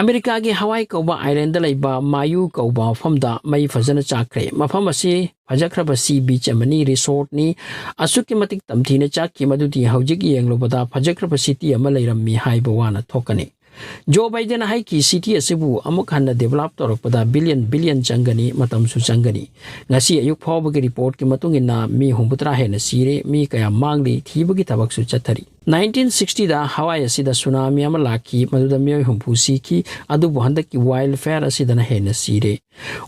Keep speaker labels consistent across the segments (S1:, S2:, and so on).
S1: America gi Hawaii kauba island laiba Mayu kauba famda mai fajana chakre mafam asi fajakraba sea beach amani resort ni asuki matik tamthina chakki madudi haujik yenglobada fajakraba city ama leirammi haiba wana thokani Joe Biden hai ki city asibu amuk hanna develop torokpada billion changani matam su changani ngasi ayuk phawbagi report ki matungina mi humbutra hena sire mi kaya mangli thibagi tabak su chathari 1960 da Hawaii asida tsunami ama laki maduda miyoi humpu siki adubu handaki wildfire asida na hena sire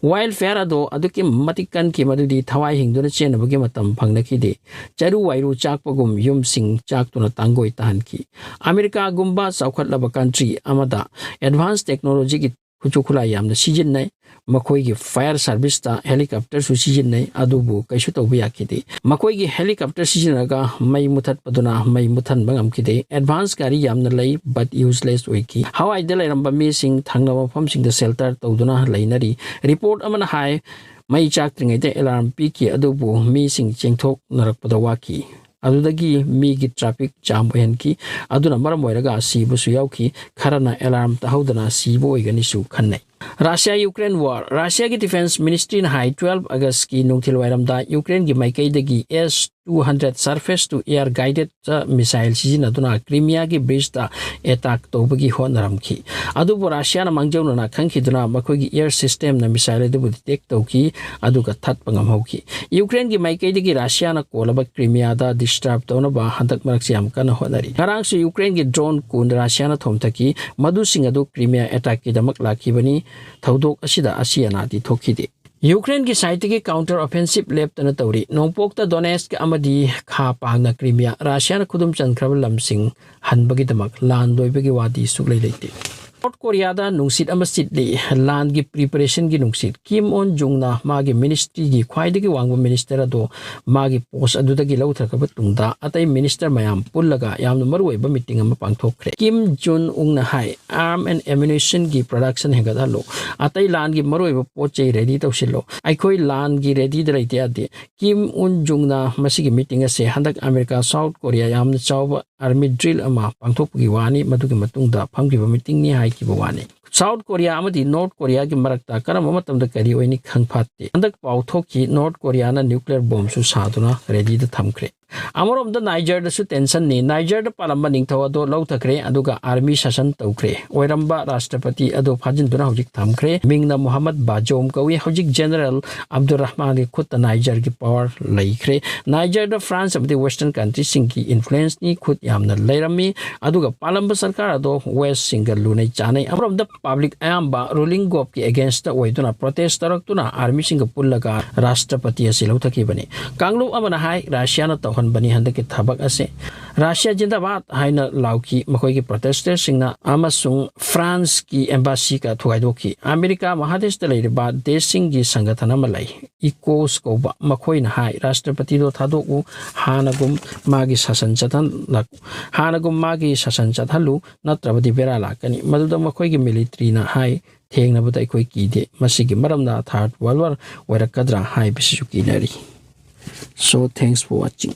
S1: wildfire ado aduki matikan ki madudi thawai hingduna chenabagi matam phangnaki de charu wairu chakpagum yum sing chaktuna tangoi tahanki America gumba saukhatlaba country amada advanced technology ki kuchukhula yamna season nai makoi gi fire service ta helicopter su season nai adubu kaisu tobu yakide makoi gi helicopter season aga mai muthat paduna mai muthan bangam kide advanced gari yamna lei but useless oiki Hawaii de lairamba mi sing thangna mafam sing the shelter tawduna lainari report amana hai mai chak tringai de alarm pi ki adubu mi sing chengthok narakpada waki adudagi mi gi traffic jam ohen ki aduna maram oiraga sibu su yauki kharana alarm tahodana sibu oigani su khannai Russia Ukraine war Russia ki defense ministry na hai 12 August ki nungthil wairamda Ukraine gi maikai dagi S-200 surface to air guided missile sijina duna Crimea gi bridge ta attack tobagi honaramki adubu Russia na mangjawna na khangkhiduna makoi gi air system na missile du detect tawki aduga that pangam hoki Ukraine gi maikai dagi Russia na kolaba Crimea da disturb tawna ba handak marak siam kana honari harang su Ukraine gi drone kun Russia na thomthaki madu sing adu Crimea attack ki damak lakibani Thaudok asida asiana di thokide Ukraine ki side ki counter offensive left na tawri nongpokta Donetsk amadi kha pangna Crimea Russia na khudum chankrabal lamsing hanbagi damak lan doibagi wadi suklei leite North Korea da nungsit ama sitli land gi preparation gi nungsit Kim On Jung na magi ministry gi khwaidagi wangba minister ado magi post adudagi lauthrakaba tungda atai minister mayam pullaga yamna maruiba meeting ama pangthokre Kim Jong Un na hai arm and ammunition gi production hegadalo atai land gi maruiba pochei ready tawsilo aikhoi land gi ready daraite ade Kim Un Jung na masigi meeting ase handak America South Korea yamna chawba army drill ama pangthokgi wani madugi matungda phamgiba meeting ni hai Kibawane. South Korea amadi North Korea ki marakta karama matamda kari oini khangphatte andak pauthoki North Korea na nuclear bomb su saduna ready da thamkre Amarom da Niger da su tension ni Niger da palamba ningthaw ado lauthakre aduga army session tawkre oiramba rashtrapati ado phajinduna hojik thamkre mingna Muhammad Bazoum kawi hojik general Abdurrahman ki khut Niger ki power laikre Niger da France amadi western countries sing ki influence ni khut yamna lairami aduga palamba sarkar ado west single lunai chanai amarom da public ayamba ruling group ki against the oiduna protest taraktuna army singa pullaga rashtrapati ase lauthaki bani kanglu amana hai Russia na tawhan bani handaki thabak ase Russia jindabad haina lauki makoi ki protesters singna amasung France ki embassy ka thuaidoki America Mahadesh da leiriba desing gi sangathana malai ecos ko ba makoi na hai rashtrapati do thadoku hanagum magi sasan chathan lak hanagum magi sasan chathalu natrabadi bera lakani maduda makoi ki military na hai thengna buta koi ki de masigi maramna third world war oirakadra hai bisisu kinari So thanks for watching.